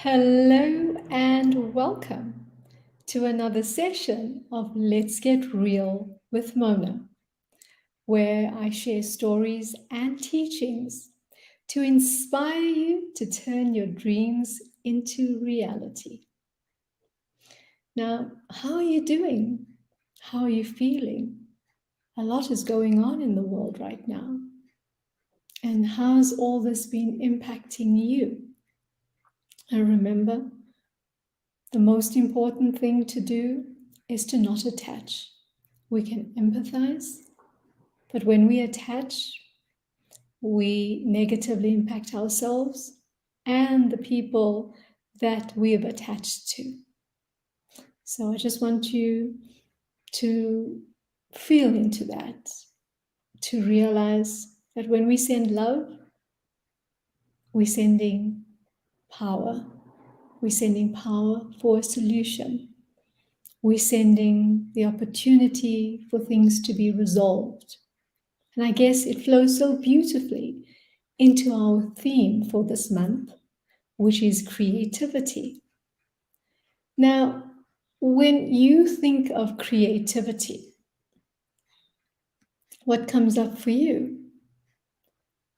Hello and welcome to another session of Let's Get Real with Mona, where I share stories and teachings to inspire you to turn your dreams into reality. Now, how are you doing? How are you feeling? A lot is going on in the world right now. And how's all this been impacting you? And remember, the most important thing to do is to not attach. We can empathize, but when we attach, we negatively impact ourselves and the people that we have attached to. So I just want you to feel into that, to realize that when we send love, we're sending power. We're sending power for a solution. We're sending the opportunity for things to be resolved. And I guess it flows so beautifully into our theme for this month, which is creativity. Now, when you think of creativity, what comes up for you?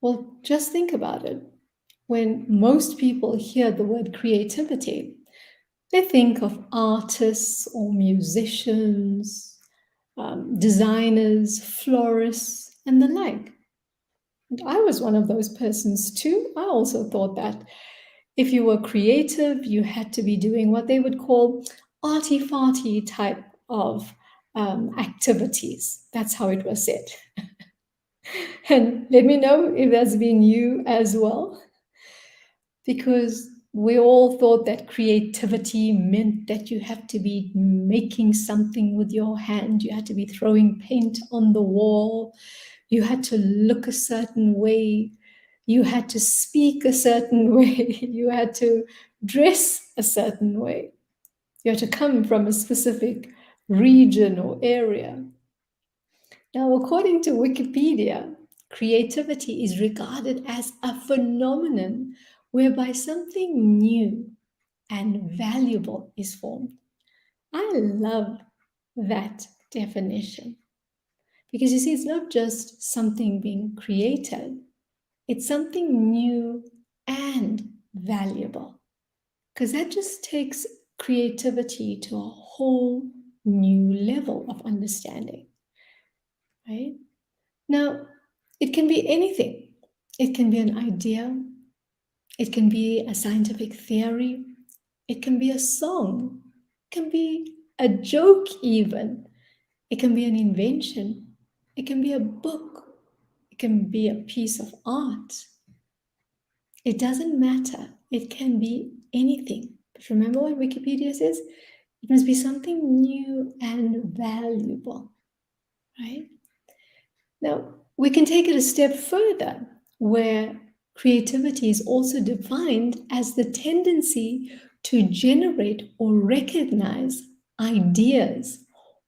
Well, just think about it. When most people hear the word creativity, they think of artists or musicians, designers, florists, and the like. And I was one of those persons too. I also thought that if you were creative, you had to be doing what they would call arty-farty type of activities. That's how it was said. And let me know if that's been you as well, because we all thought that creativity meant that you have to be making something with your hand. You had to be throwing paint on the wall. You had to look a certain way. You had to speak a certain way. You had to dress a certain way. You had to come from a specific region or area. Now, according to Wikipedia, creativity is regarded as a phenomenon whereby something new and valuable is formed. I love that definition because you see, it's not just something being created, it's something new and valuable, because that just takes creativity to a whole new level of understanding, right? Now, it can be anything. It can be an idea. It can be a scientific theory. It can be a song. It can be a joke even. It can be an invention. It can be a book. It can be a piece of art. It doesn't matter. It can be anything. But remember what Wikipedia says? It must be something new and valuable, right? Now, we can take it a step further, where creativity is also defined as the tendency to generate or recognize ideas,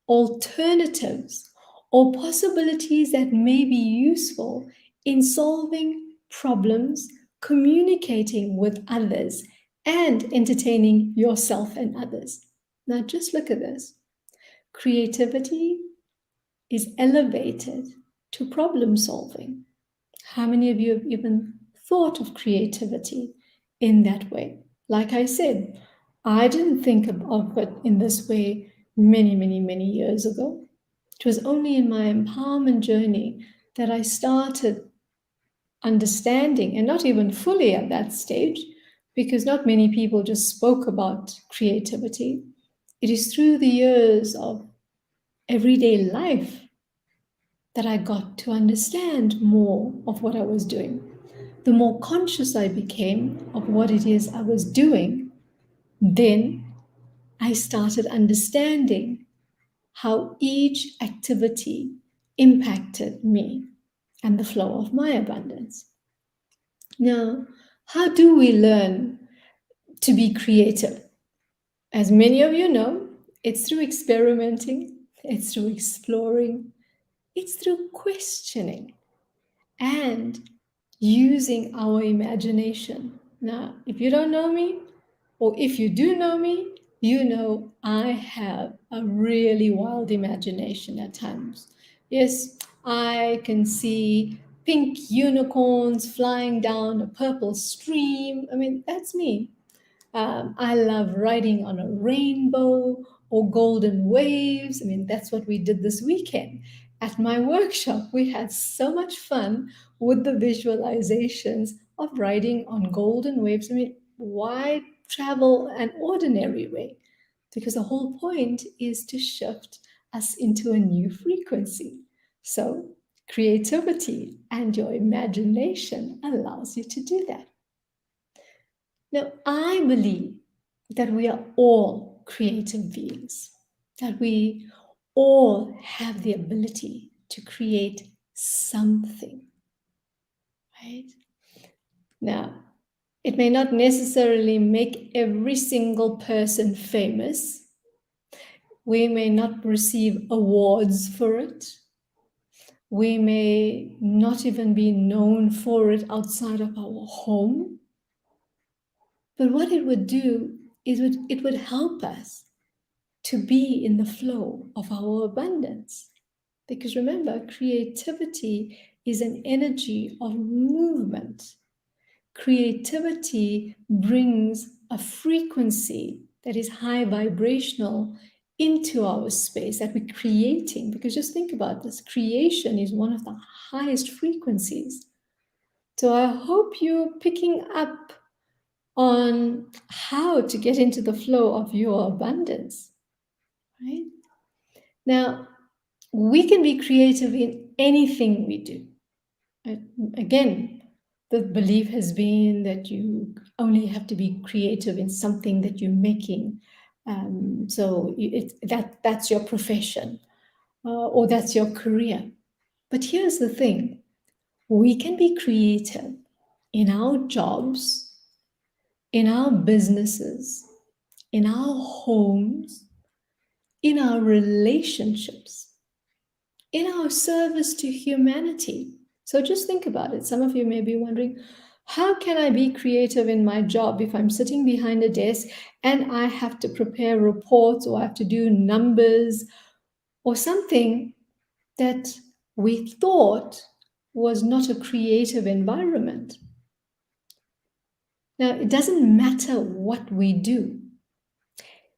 alternatives, or possibilities that may be useful in solving problems, communicating with others, and entertaining yourself and others. Now, just look at this. Creativity is elevated to problem solving. How many of you have even thought of creativity in that way? Like I said, I didn't think of it in this way many, many, many years ago. It was only in my empowerment journey that I started understanding, and not even fully at that stage, because not many people just spoke about creativity. It is through the years of everyday life that I got to understand more of what I was doing. The more conscious I became of what it is I was doing, then I started understanding how each activity impacted me and the flow of my abundance. Now, how do we learn to be creative? As many of you know, it's through experimenting, it's through exploring, it's through questioning, and using our imagination. Now, if you don't know me, Or if you do know me, you know I have a really wild imagination at times. Yes, I can see pink unicorns flying down a purple stream. I mean, that's me. I love riding on a rainbow or golden waves. I mean, that's what we did this weekend. At my workshop, we had so much fun with the visualizations of riding on golden waves. I mean, why travel an ordinary way? Because the whole point is to shift us into a new frequency. So, creativity and your imagination allows you to do that. Now, I believe that we are all creative beings, that we all have the ability to create something, right? Now, it may not necessarily make every single person famous. We may not receive awards for it. We may not even be known for it outside of our home. But what it would do is it would help us to be in the flow of our abundance. Because remember, creativity is an energy of movement. Creativity brings a frequency that is high vibrational into our space that we're creating. Because just think about this, creation is one of the highest frequencies. So I hope you're picking up on how to get into the flow of your abundance, right? Now, we can be creative in anything we do. Again, the belief has been that you only have to be creative in something that you're making. That's your profession or that's your career. But here's the thing, we can be creative in our jobs, in our businesses, in our homes, in our relationships, in our service to humanity. So just think about it. Some of you may be wondering, how can I be creative in my job if I'm sitting behind a desk and I have to prepare reports or I have to do numbers or something that we thought was not a creative environment? Now, it doesn't matter what we do.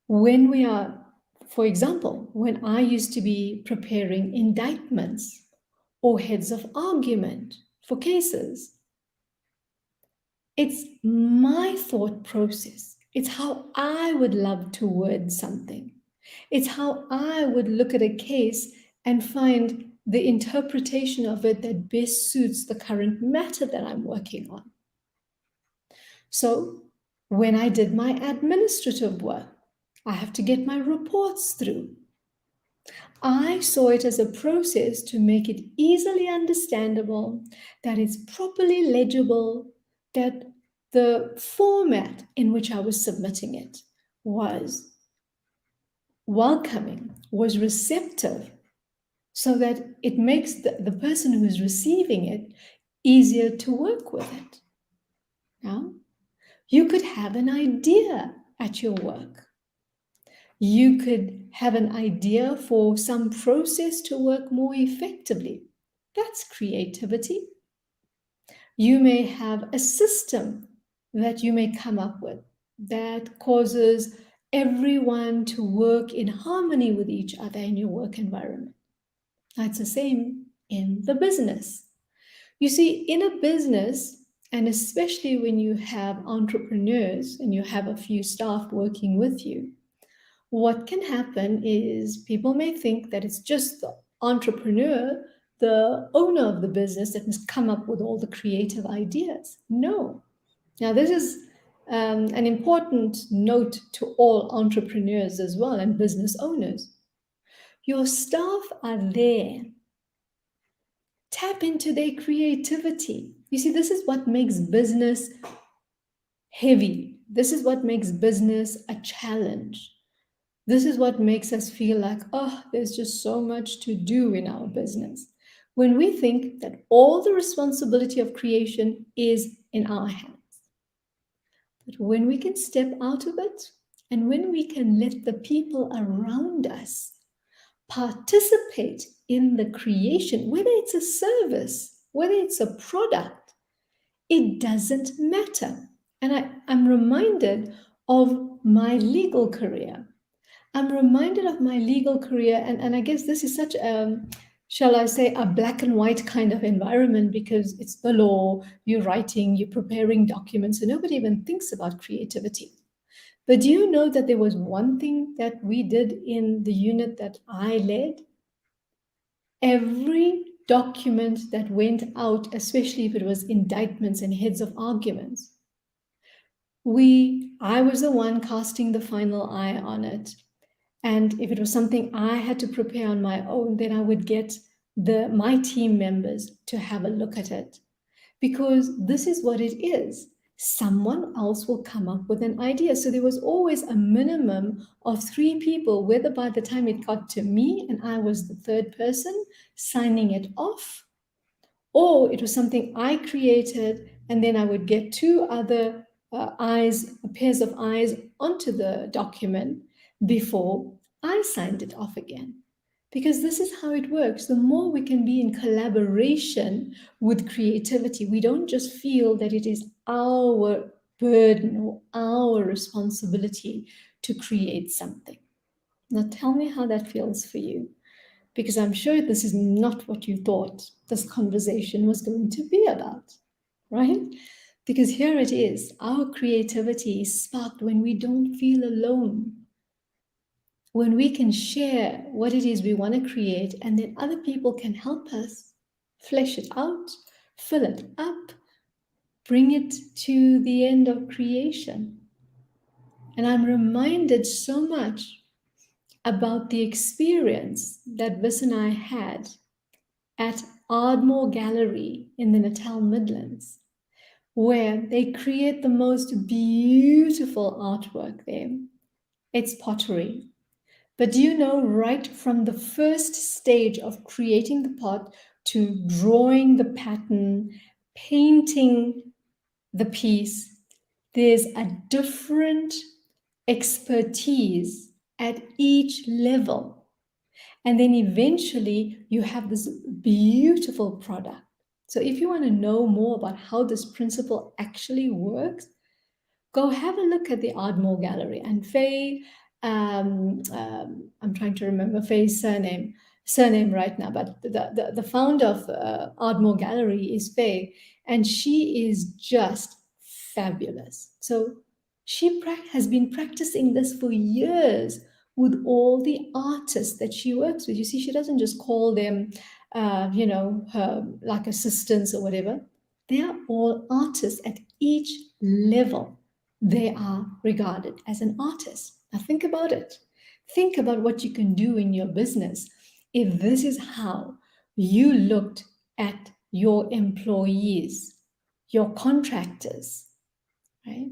When we are, for example, when I used to be preparing indictments or heads of argument for cases, it's my thought process. It's how I would love to word something. It's how I would look at a case and find the interpretation of it that best suits the current matter that I'm working on. So when I did my administrative work, I have to get my reports through. I saw it as a process to make it easily understandable, that it's properly legible, that the format in which I was submitting it was welcoming, was receptive, so that it makes the person who's receiving it easier to work with it. Now, you could have an idea at your work. You could have an idea for some process to work more effectively. That's creativity. You may have a system that you may come up with that causes everyone to work in harmony with each other in your work environment. That's the same in the business. You see, in a business, and especially when you have entrepreneurs and you have a few staff working with you, what can happen is people may think that it's just the entrepreneur, the owner of the business, that must come up with all the creative ideas. No. Now, this is an important note to all entrepreneurs as well and business owners. Your staff are there. Tap into their creativity. You see, this is what makes business heavy. This is what makes business a challenge. This is what makes us feel like, oh, there's just so much to do in our business. When we think that all the responsibility of creation is in our hands. But when we can step out of it, and when we can let the people around us participate in the creation, whether it's a service, whether it's a product, it doesn't matter. And I'm reminded of my legal career. I'm reminded of my legal career, and I guess this is such a, shall I say, a black and white kind of environment because it's the law, you're writing, you're preparing documents, and nobody even thinks about creativity. But do you know that there was one thing that we did in the unit that I led? Every document that went out, especially if it was indictments and heads of arguments, I was the one casting the final eye on it. And if it was something I had to prepare on my own, then I would get my team members to have a look at it. Because this is what it is. Someone else will come up with an idea. So there was always a minimum of 3 people, whether by the time it got to me and I was the third person signing it off, or it was something I created and then I would get 2 other pairs of eyes onto the document before I signed it off again. Because this is how it works. The more we can be in collaboration with creativity, we don't just feel that it is our burden or our responsibility to create something. Now, tell me how that feels for you, because I'm sure this is not what you thought this conversation was going to be about, right? Because here it is, our creativity is sparked when we don't feel alone, when we can share what it is we want to create, and then other people can help us flesh it out, fill it up, bring it to the end of creation. And I'm reminded so much about the experience that Vis and I had at Ardmore Gallery in the Natal Midlands, where they create the most beautiful artwork there. It's pottery. But do you know, right from the first stage of creating the pot to drawing the pattern, painting the piece, there's a different expertise at each level. And then eventually you have this beautiful product. So if you want to know more about how this principle actually works, go have a look at the Ardmore Gallery. And Faye, I'm trying to remember Faye's surname right now, but the founder of Ardmore Gallery is Faye, and she is just fabulous. So she has been practicing this for years with all the artists that she works with. You see, she doesn't just call them, her like assistants or whatever. They are all artists at each level. They are regarded as an artist. Now think about it. Think about what you can do in your business if this is how you looked at your employees, your contractors, right?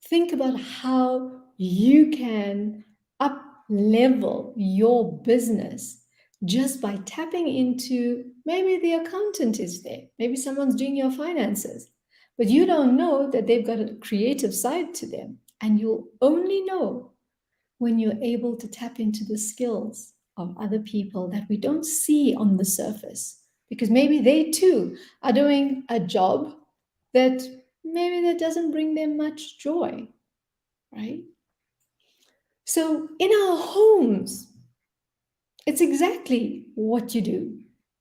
Think about how you can up level your business just by tapping into, maybe the accountant is there, maybe someone's doing your finances, but you don't know that they've got a creative side to them. And you'll only know when you're able to tap into the skills of other people that we don't see on the surface, because maybe they too are doing a job that maybe that doesn't bring them much joy, right? So in our homes, it's exactly what you do.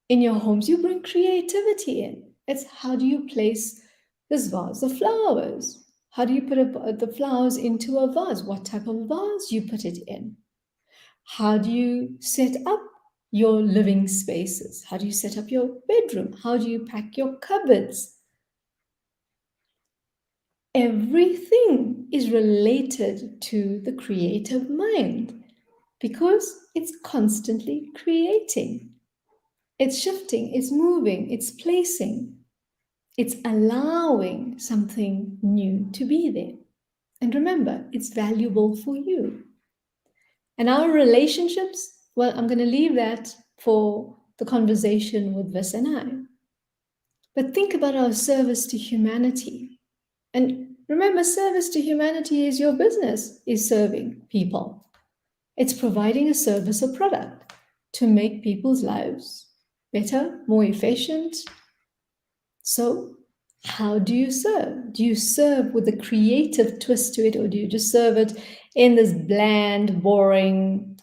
In your homes, you bring creativity in. It's how do you place this vase of flowers? How do you put the flowers into a vase? What type of vase you put it in? How do you set up your living spaces? How do you set up your bedroom? How do you pack your cupboards? Everything is related to the creative mind because it's constantly creating. It's shifting, it's moving, it's placing, it's allowing something new to be there. And remember, it's valuable for you. And our relationships, well, I'm going to leave that for the conversation with Vis and I. But think about our service to humanity. And Remember, service to humanity is your business, is serving people. It's providing a service or product to make people's lives better, more efficient. So, how do you serve? Do you serve with a creative twist to it, or do you just serve it in this bland, boring,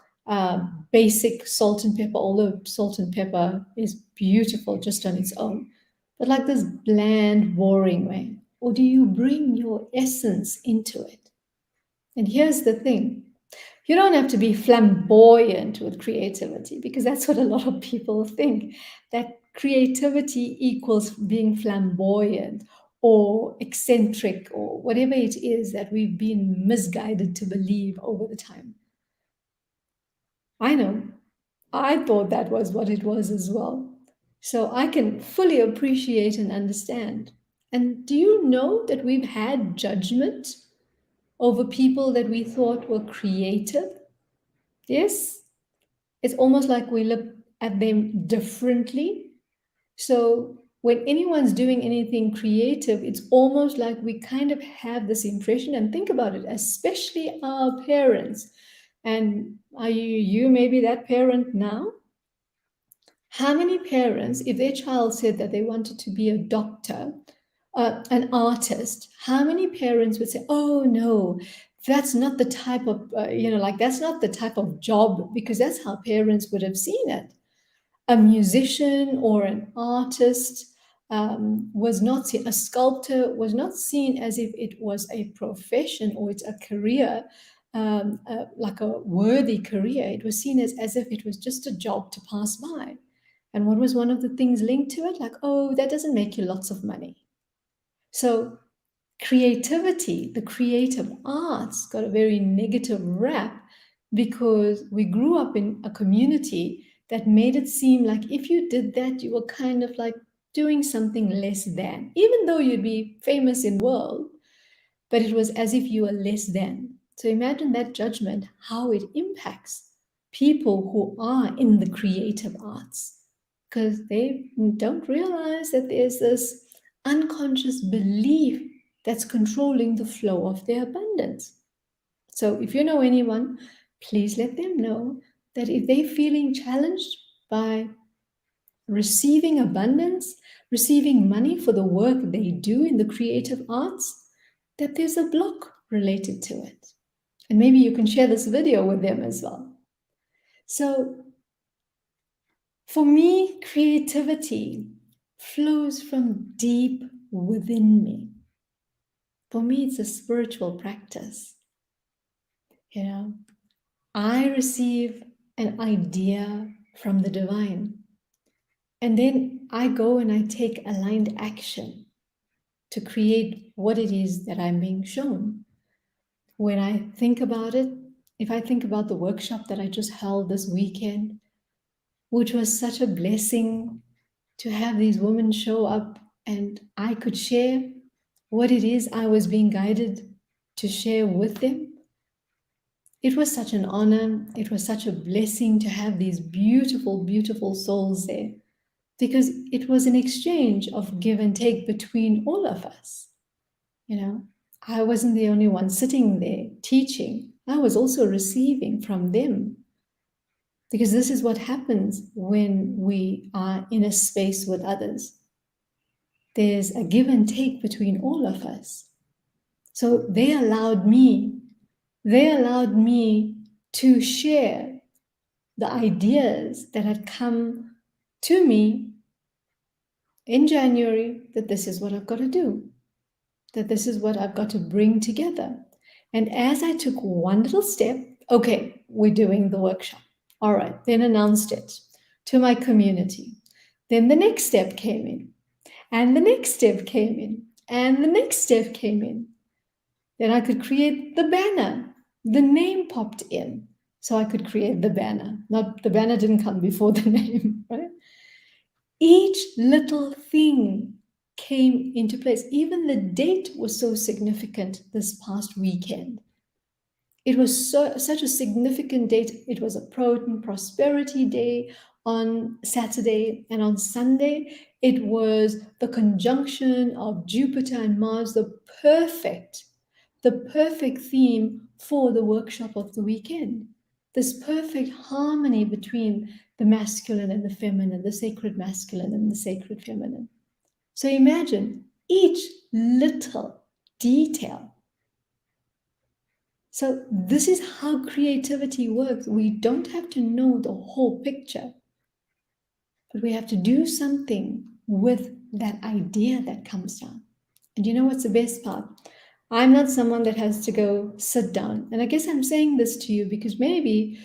basic salt and pepper? Although salt and pepper is beautiful just on its own, but like this bland, boring way? Or do you bring your essence into it? And here's the thing, you don't have to be flamboyant with creativity, because that's what a lot of people think, that creativity equals being flamboyant or eccentric or whatever it is that we've been misguided to believe over the time. I know, I thought that was what it was as well. So I can fully appreciate and understand. And do you know that we've had judgment over people that we thought were creative? Yes, it's almost like we look at them differently. So when anyone's doing anything creative, it's almost like we kind of have this impression. And think about it, especially our parents. And are you maybe that parent now? How many parents, if their child said that they wanted to be a doctor, an artist, how many parents would say, oh no, that's not the type of, like that's not the type of job, because that's how parents would have seen it. A musician or an artist was not seen, a sculptor was not seen as if it was a profession or it's a career, like a worthy career. It was seen as if it was just a job to pass by. And what was one of the things linked to it? Like, oh, that doesn't make you lots of money. So creativity, the creative arts, got a very negative rap because we grew up in a community that made it seem like if you did that, you were kind of like doing something less than, even though you'd be famous in the world, but it was as if you were less than. So imagine that judgment, how it impacts people who are in the creative arts, because they don't realize that there's this unconscious belief that's controlling the flow of their abundance. So if you know anyone, please let them know that if they're feeling challenged by receiving abundance, receiving money for the work they do in the creative arts, that there's a block related to it. And maybe you can share this video with them as well. So for me, creativity flows from deep within me. For me, it's a spiritual practice. I receive an idea from the divine, and then I go and I take aligned action to create what it is that I'm being shown. When I think about it, if I think about the workshop that I just held this weekend, which was such a blessing to have these women show up and I could share what it is I was being guided to share with them. It was such an honor. It was such a blessing to have these beautiful, beautiful souls there, because it was an exchange of give and take between all of us. I wasn't the only one sitting there teaching. I was also receiving from them, because this is what happens when we are in a space with others. There's a give and take between all of us. So they allowed me to share the ideas that had come to me in January, that this is what I've got to do, that this is what I've got to bring together. And as I took one little step, okay, we're doing the workshop. All right, then announced it to my community. Then the next step came in, and the next step came in, and the next step came in. Then I could create the banner. The name popped in, so I could create the banner. Not the banner didn't come before the name, right? Each little thing came into place. Even the date was so significant this past weekend. It was such a significant date. It was a prosperity day on Saturday, and on Sunday, it was the conjunction of Jupiter and Mars, the perfect theme for the workshop of the weekend. This perfect harmony between the masculine and the feminine, the sacred masculine and the sacred feminine. So imagine each little detail. So this is how creativity works. We don't have to know the whole picture, but we have to do something with that idea that comes down. And you know what's the best part? I'm not someone that has to go sit down. And I guess I'm saying this to you because maybe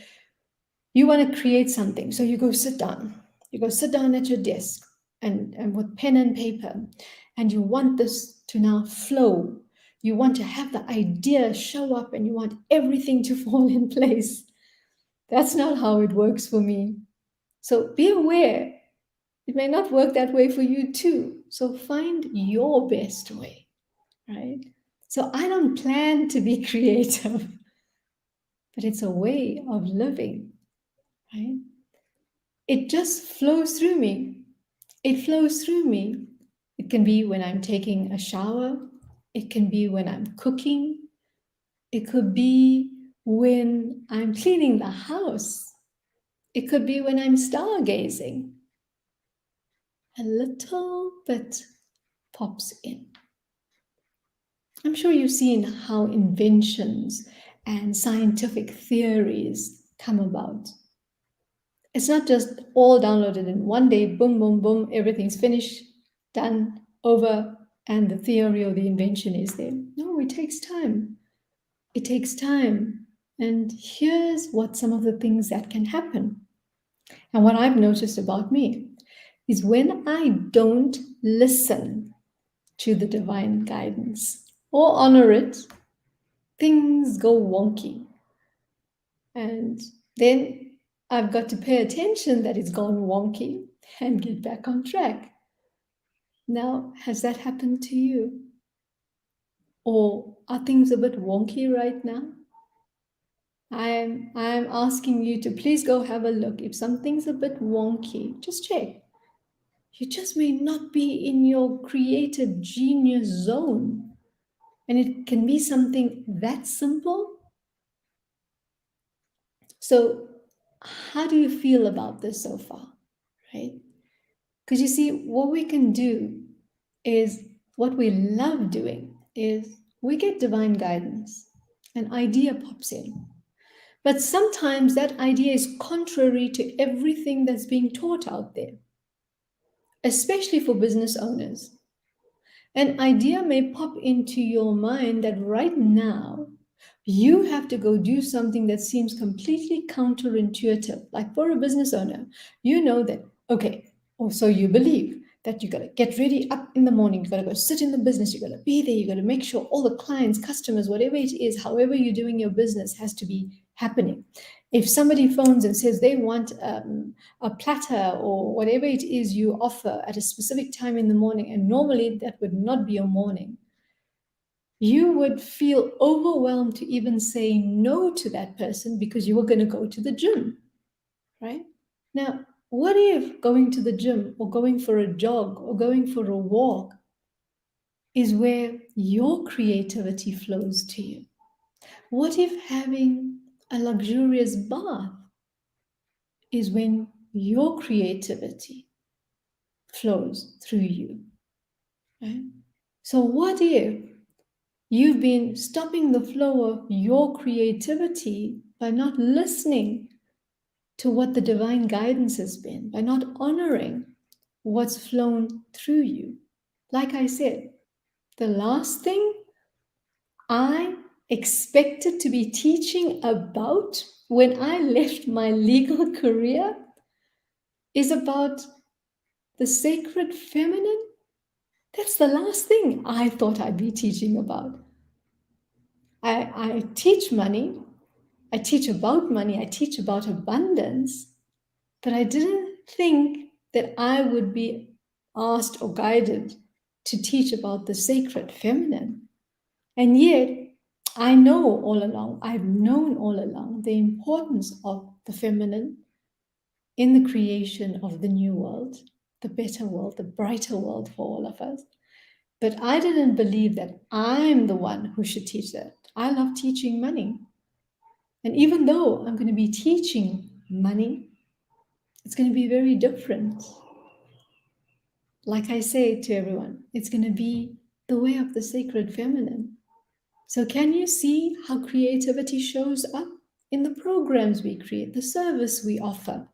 you want to create something. So you go sit down. You go sit down at your desk and with pen and paper. And you want this to now flow. You want to have the idea show up and you want everything to fall in place. That's not how it works for me. So be aware. It may not work that way for you too. So find your best way, right? So I don't plan to be creative, but it's a way of living, right? It just flows through me. It flows through me. It can be when I'm taking a shower. It can be when I'm cooking. It could be when I'm cleaning the house. It could be when I'm stargazing. A little bit pops in. I'm sure you've seen how inventions and scientific theories come about. It's not just all downloaded in one day, boom, boom, boom, everything's finished, done, over, and the theory or the invention is there. No, it takes time. It takes time. And here's what some of the things that can happen. And what I've noticed about me is when I don't listen to the divine guidance or honor it, things go wonky. And then I've got to pay attention that it's gone wonky and get back on track. Now, has that happened to you? Or are things a bit wonky right now? I'm asking you to please go have a look. If something's a bit wonky, just check. You just may not be in your creative genius zone. And it can be something that simple. So, how do you feel about this so far? Right? Because you see, what we can do is what we love doing is we get divine guidance, an idea pops in. But sometimes that idea is contrary to everything that's being taught out there, especially for business owners. An idea may pop into your mind that right now you have to go do something that seems completely counterintuitive. Like for a business owner, you know that, okay, or so you believe that you got to get ready up in the morning, you got to go sit in the business, you got to be there, you got to make sure all the clients, customers, whatever it is, however you're doing your business has to be happening. If somebody phones and says they want a platter or whatever it is you offer at a specific time in the morning, and normally that would not be your morning, you would feel overwhelmed to even say no to that person because you were going to go to the gym, right? Now, what if going to the gym or going for a jog or going for a walk is where your creativity flows to you? What if having a luxurious bath is when your creativity flows through you, right? So what if you've been stopping the flow of your creativity by not listening to what the divine guidance has been, by not honoring what's flown through you? Like I said, the last thing I expected to be teaching about when I left my legal career is about the sacred feminine. That's the last thing I thought I'd be teaching about. I teach money, I teach about money, I teach about abundance, but I didn't think that I would be asked or guided to teach about the sacred feminine. And yet, I know all along, I've known all along the importance of the feminine in the creation of the new world, the better world, the brighter world for all of us. But I didn't believe that I'm the one who should teach that. I love teaching money. And even though I'm going to be teaching money, it's going to be very different. Like I say to everyone, it's going to be the way of the sacred feminine. So, can you see how creativity shows up in the programs we create, the service we offer?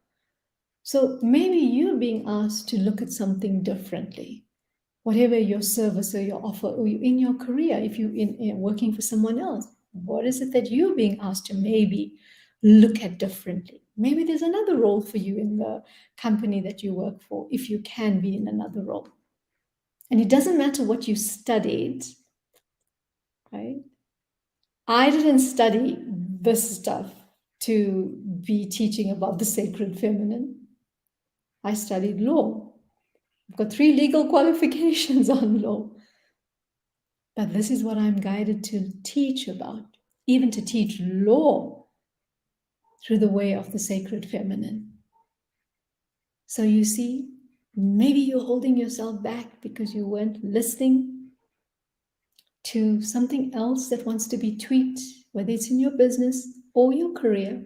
So, maybe you're being asked to look at something differently. Whatever your service or your offer, or in your career, if you're working for someone else, what is it that you're being asked to maybe look at differently? Maybe there's another role for you in the company that you work for, if you can be in another role. And it doesn't matter what you studied, right? I didn't study this stuff to be teaching about the sacred feminine. I studied law. I've got 3 legal qualifications on law. But this is what I'm guided to teach about, even to teach law through the way of the sacred feminine. So you see, maybe you're holding yourself back because you weren't listening to something else that wants to be tweaked, whether it's in your business or your career.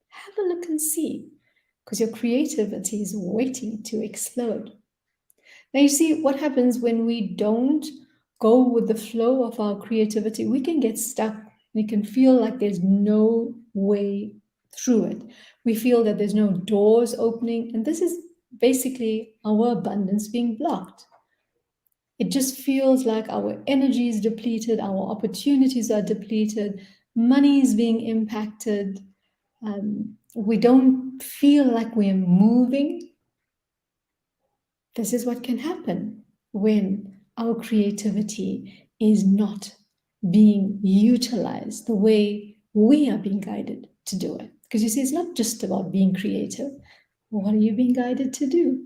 Have a look and see, because your creativity is waiting to explode. Now, you see what happens when we don't go with the flow of our creativity. We can get stuck. We can feel like there's no way through it. We feel that there's no doors opening. And this is basically our abundance being blocked. It just feels like our energy is depleted, our opportunities are depleted, money is being impacted. We don't feel like we're moving. This is what can happen when our creativity is not being utilized the way we are being guided to do it. Because you see, it's not just about being creative. What are you being guided to do?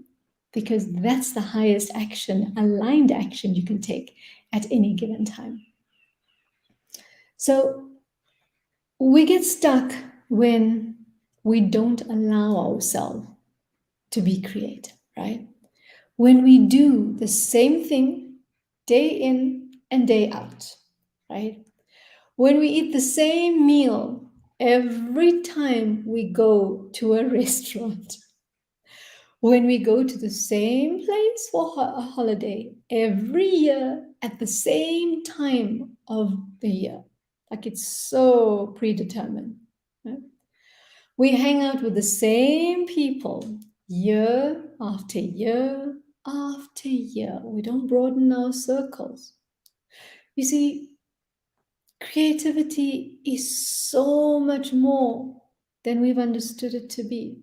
Because that's the highest action, aligned action you can take at any given time. So we get stuck when we don't allow ourselves to be creative, right? When we do the same thing day in and day out, right? When we eat the same meal every time we go to a restaurant, when we go to the same place for a holiday every year at the same time of the year, like it's so predetermined, right? We hang out with the same people year after year after year. We don't broaden our circles. You see, creativity is so much more than we've understood it to be.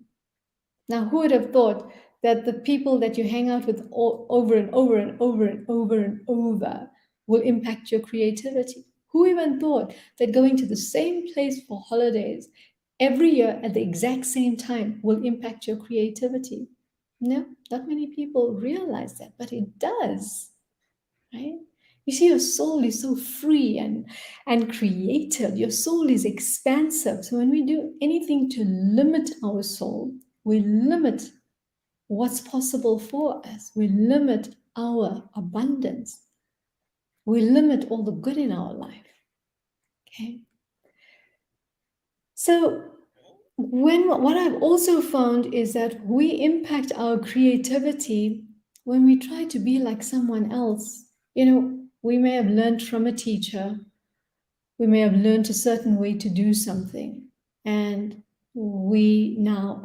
Now, who would have thought that the people that you hang out with over and over and over and over and over will impact your creativity? Who even thought that going to the same place for holidays every year at the exact same time will impact your creativity? No, not many people realize that, but it does, right? You see, your soul is so free and creative. Your soul is expansive. So when we do anything to limit our soul, we limit what's possible for us. We limit our abundance. We limit all the good in our life. Okay? So what I've also found is that we impact our creativity when we try to be like someone else. You know, we may have learned from a teacher, we may have learned a certain way to do something, and we now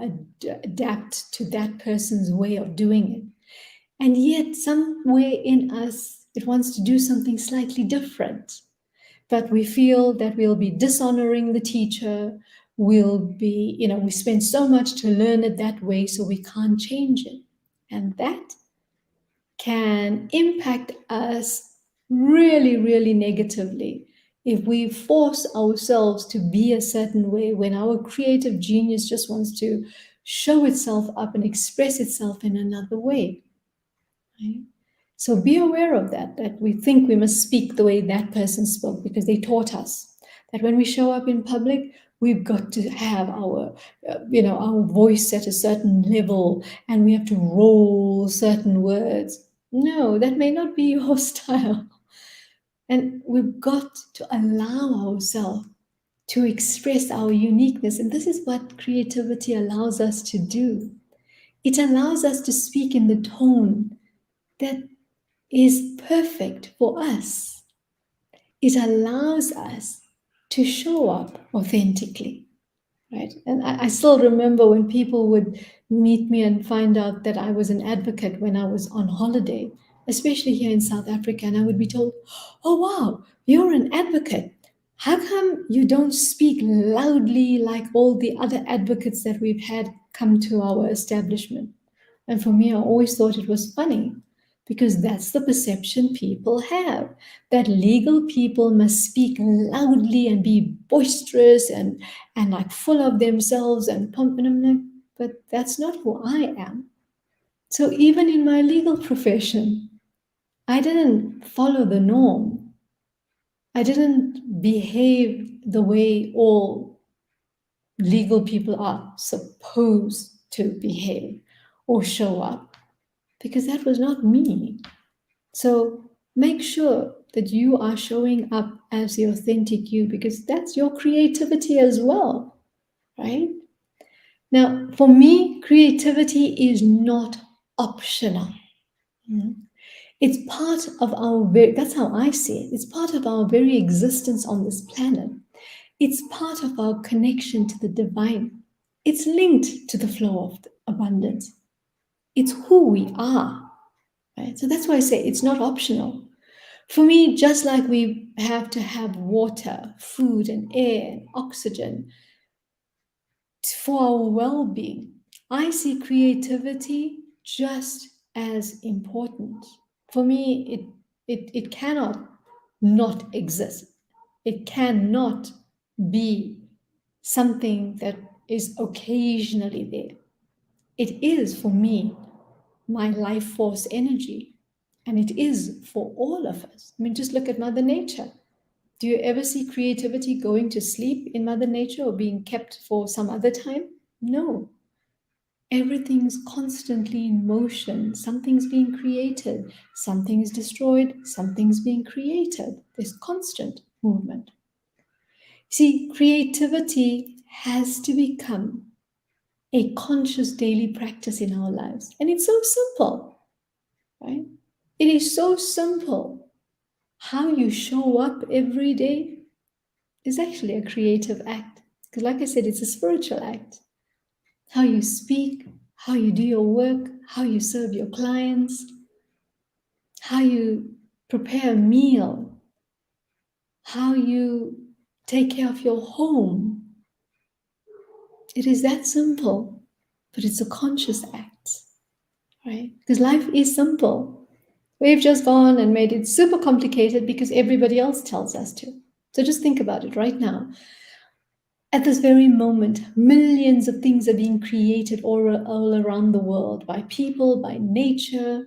adapt to that person's way of doing it. And yet, somewhere in us, it wants to do something slightly different. But we feel that we'll be dishonoring the teacher. We'll be, we spend so much to learn it that way, so we can't change it. And that can impact us really, really negatively if we force ourselves to be a certain way when our creative genius just wants to show itself up and express itself in another way. Right? So be aware of that we think we must speak the way that person spoke because they taught us. That when we show up in public, we've got to have our voice at a certain level, and we have to roll certain words. No, that may not be your style. And we've got to allow ourselves to express our uniqueness. And this is what creativity allows us to do. It allows us to speak in the tone that is perfect for us. It allows us to show up authentically, right? And I still remember when people would meet me and find out that I was an advocate when I was on holiday, especially here in South Africa, and I would be told, "Oh, wow, you're an advocate. How come you don't speak loudly like all the other advocates that we've had come to our establishment?" And for me, I always thought it was funny because that's the perception people have, that legal people must speak loudly and be boisterous and like full of themselves and pump. And I'm like, but that's not who I am. So even in my legal profession, I didn't follow the norm. I didn't behave the way all legal people are supposed to behave or show up, because that was not me. So make sure that you are showing up as the authentic you, because that's your creativity as well, right? Now, for me, creativity is not optional. It's part of that's how I see it. It's part of our very existence on this planet. It's part of our connection to the divine. It's linked to the flow of abundance. It's who we are, right? So that's why I say it's not optional. For me, just like we have to have water, food, and air, and oxygen for our well being, I see creativity just as important. For me, it cannot not exist. It cannot be something that is occasionally there. It is, for me, my life force energy. And it is for all of us. I mean, just look at Mother Nature. Do you ever see creativity going to sleep in Mother Nature or being kept for some other time? No. Everything's constantly in motion. Something's being created, something's destroyed, something's being created. There's constant movement. See, creativity has to become a conscious daily practice in our lives. And it's so simple, right? It is so simple. How you show up every day is actually a creative act. Because, like I said, it's a spiritual act. How you speak, how you do your work, how you serve your clients, how you prepare a meal, how you take care of your home. It is that simple, but it's a conscious act, right? Because life is simple. We've just gone and made it super complicated because everybody else tells us to. So just think about it right now. At this very moment, millions of things are being created all around the world by people, by nature,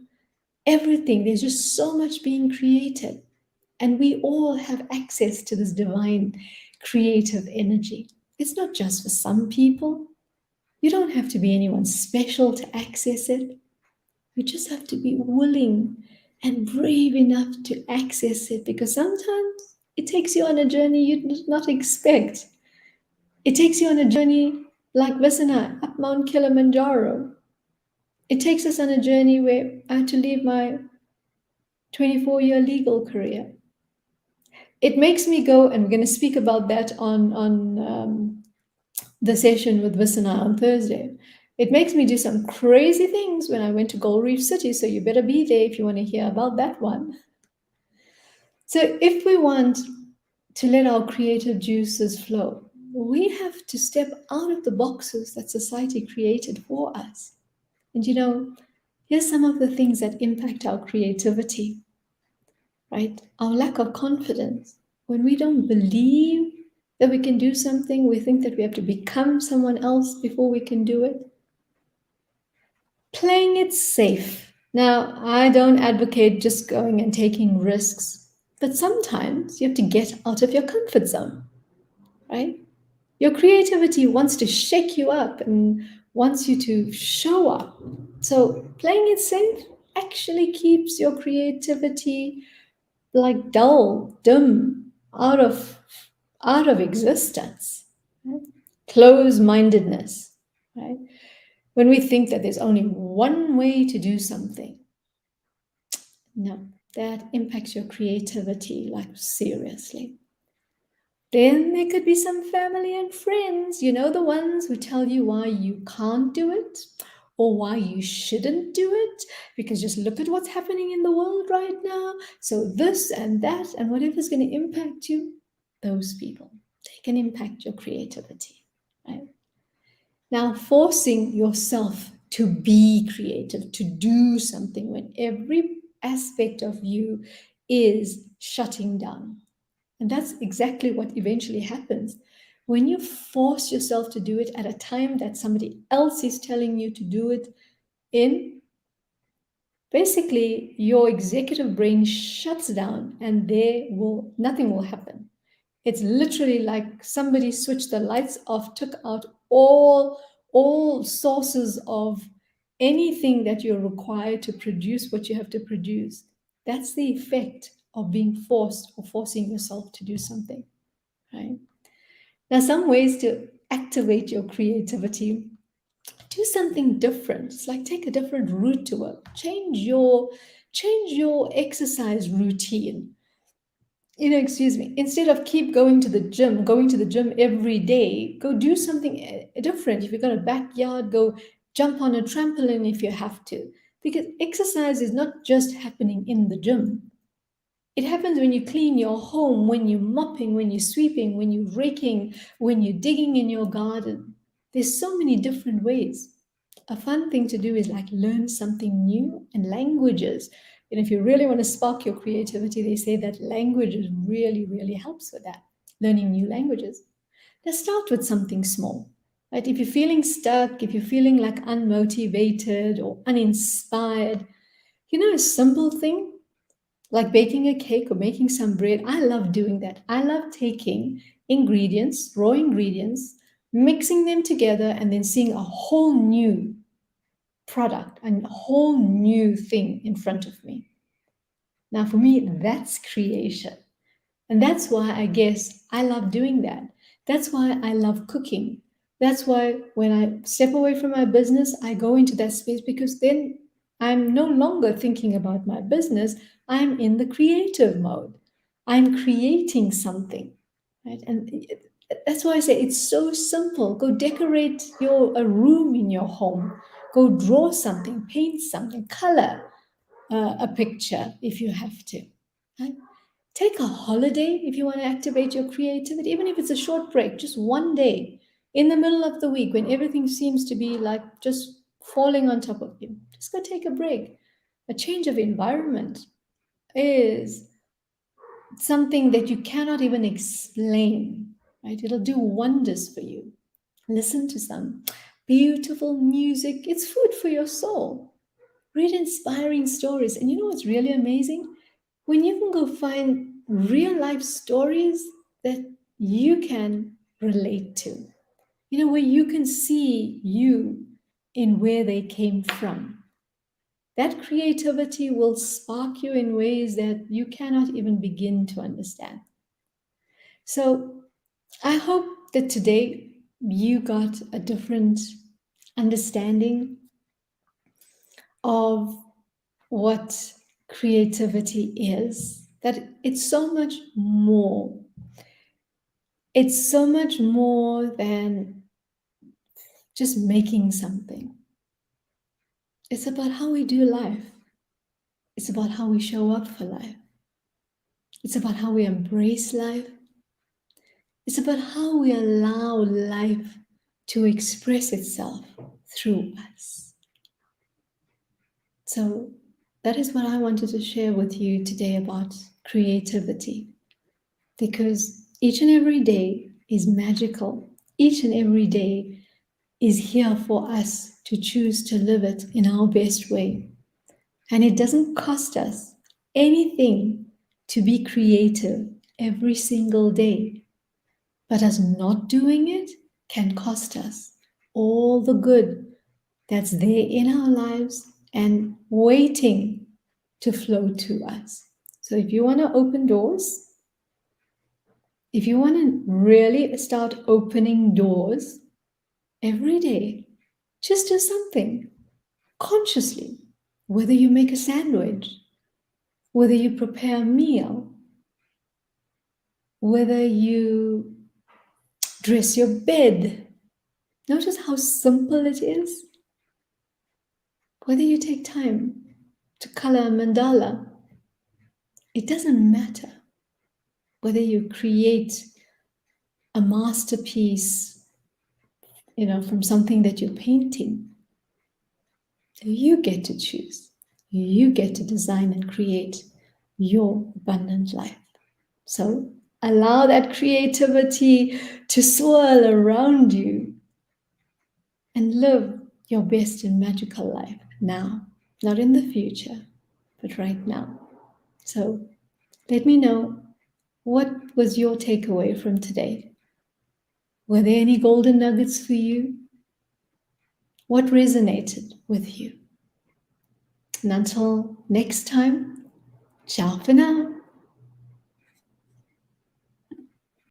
everything. There's just so much being created. And we all have access to this divine creative energy. It's not just for some people. You don't have to be anyone special to access it. You just have to be willing and brave enough to access it, because sometimes it takes you on a journey you did not expect. It takes you on a journey like Vis and I, up Mount Kilimanjaro. It takes us on a journey where I had to leave my 24-year legal career. It makes me go, and we're going to speak about that on the session with Vis and I on Thursday. It makes me do some crazy things when I went to Gold Reef City, so you better be there if you want to hear about that one. So if we want to let our creative juices flow, we have to step out of the boxes that society created for us. And here's some of the things that impact our creativity, right? Our lack of confidence. When we don't believe that we can do something, we think that we have to become someone else before we can do it. Playing it safe. Now, I don't advocate just going and taking risks, but sometimes you have to get out of your comfort zone, right? Your creativity wants to shake you up and wants you to show up. So playing it safe actually keeps your creativity like dull, dim, out of existence. Right? Close-mindedness, right? When we think that there's only one way to do something, no, that impacts your creativity like seriously. Then there could be some family and friends, the ones who tell you why you can't do it or why you shouldn't do it, because just look at what's happening in the world right now. So, this and that, and whatever's going to impact you, those people, they can impact your creativity, right? Now, forcing yourself to be creative, to do something when every aspect of you is shutting down. And that's exactly what eventually happens. When you force yourself to do it at a time that somebody else is telling you to do it in, basically your executive brain shuts down and nothing will happen. It's literally like somebody switched the lights off, took out all sources of anything that you're required to produce what you have to produce. That's the effect of being forced or forcing yourself to do something, right? Now, some ways to activate your creativity: do something different. It's like take a different route to work. Change your exercise routine. Excuse me, instead of keep going to the gym every day, go do something different. If you've got a backyard, go jump on a trampoline if you have to. Because exercise is not just happening in the gym. It happens when you clean your home, when you're mopping, when you're sweeping, when you're raking, when you're digging in your garden. There's so many different ways. A fun thing to do is like learn something new, and languages. And if you really want to spark your creativity, they say that languages really, really helps with that. Learning new languages. Now start with something small. Right? If you're feeling stuck, if you're feeling like unmotivated or uninspired, a simple thing like baking a cake or making some bread. I love doing that. I love taking ingredients, raw ingredients, mixing them together, and then seeing a whole new product and a whole new thing in front of me. Now, for me, that's creation. And that's why I guess I love doing that. That's why I love cooking. That's why when I step away from my business, I go into that space, because then I'm no longer thinking about my business. I'm in the creative mode. I'm creating something, right? And that's why I say it's so simple. Go decorate a room in your home. Go draw something, paint something, color a picture if you have to. Right? Take a holiday if you want to activate your creativity, even if it's a short break, just one day in the middle of the week when everything seems to be like just falling on top of you. Just go take a break. A change of environment is something that you cannot even explain, right? It'll do wonders for you. Listen to some beautiful music. It's food for your soul. Read inspiring stories. And you know what's really amazing? When you can go find real life stories that you can relate to, where you can see you in where they came from. That creativity will spark you in ways that you cannot even begin to understand. So I hope that today you got a different understanding of what creativity is, that it's so much more. It's so much more than just making something. It's about how we do life. It's about how we show up for life. It's about how we embrace life. It's about how we allow life to express itself through us. So that is what I wanted to share with you today about creativity, because each and every day is magical. Each and every day is here for us to choose to live it in our best way. And it doesn't cost us anything to be creative every single day. but us not doing it can cost us all the good that's there in our lives and waiting to flow to us. So if you want to open doors, if you want to really start opening doors every day, just do something consciously. Whether you make a sandwich, whether you prepare a meal, whether you dress your bed. Notice how simple it is. Whether you take time to color a mandala, it doesn't matter. Whether you create a masterpiece, from something that you're painting, you get to choose. You get to design and create your abundant life. So allow that creativity to swirl around you and live your best and magical life now, not in the future, but right now. So let me know, what was your takeaway from today? Were there any golden nuggets for you? What resonated with you? And until next time, ciao for now.